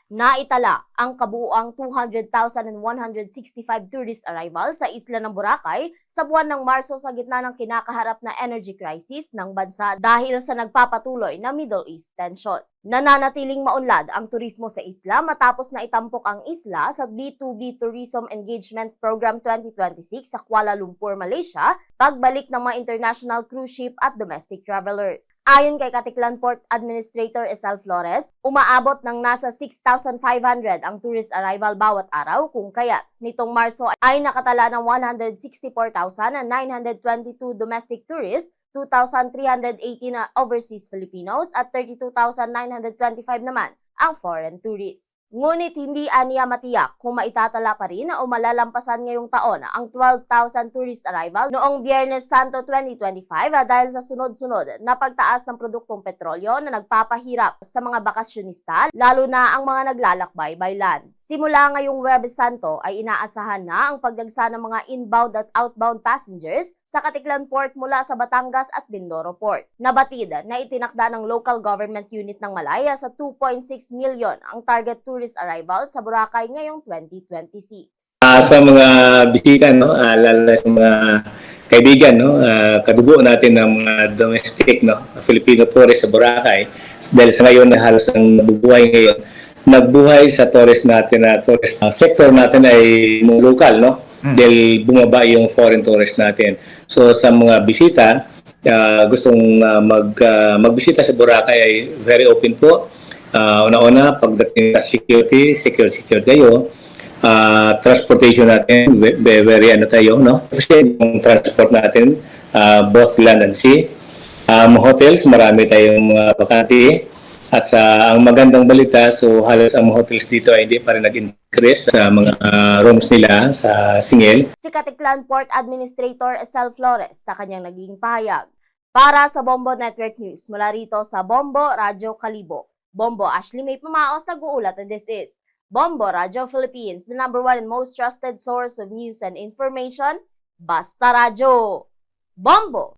Naitala ang kabuuang 200,165 tourist arrivals sa isla ng Boracay sa buwan ng Marso sa gitna ng kinakaharap na energy crisis ng bansa dahil sa nagpapatuloy na Middle East tension. Nananatiling maunlad ang turismo sa isla matapos na itampok ang isla sa B2B Tourism Engagement Program 2026 sa Kuala Lumpur, Malaysia, pagbalik ng mga international cruise ship at domestic travelers. Ayon kay Katiklan Port Administrator Esal Flores, umaabot ng nasa 6,500 ang tourist arrival bawat araw kung kaya't nitong Marso ay nakatala ng 164,922 domestic tourists, 2,380 na overseas Filipinos at 32,925 naman ang foreign tourists. Ngunit hindi aniya matiyak kung maitatala pa rin o malalampasan ngayong taon ang 12,000 tourist arrival noong Biyernes Santo 2025 dahil sa sunod-sunod na pagtaas ng produktong petrolyo na nagpapahirap sa mga bakasyonista, lalo na ang mga naglalakbay by land. Simula ngayong Huwebes Santo ay inaasahan na ang pagdagsa ng mga inbound at outbound passengers sa Katiklan Port mula sa Batangas at Mindoro Port. Nabatid na itinakda ng local government unit ng Malaya sa 2.6 million ang target tourist arrival sa Boracay ngayong 2026. Sa mga bisita, no, lalo na sa mga kaibigan, no, kadugo natin ng mga domestic, no, Filipino tourist sa Boracay, dahil sa ngayon na halos ang nabubuhay ngayon, nagbuhay sa tourist natin na tourist sector natin ay mga local, no, dahil bumaba yung foreign tourist natin. So sa mga bisita, gustong magbisita sa Boracay ay very open po. Una-una, pagdating sa security kayo. Transportation natin, very ano tayo, no? Kasi yung transport natin, both land and sea. Hotels, marami tayong bakante. At ang magandang balita, so halos ang hotels dito ay hindi pa rin nag-increase sa mga rooms nila sa Singil. Si Katiklan Port Administrator Esal Flores sa kanyang naging pahayag. Para sa Bombo Network News, mula rito sa Bombo Radyo Kalibo. Bombo Ashley May Pumaos nag-uulat, and this is Bombo Radyo Philippines, the #1 and most trusted source of news and information. Basta Radyo! Bombo!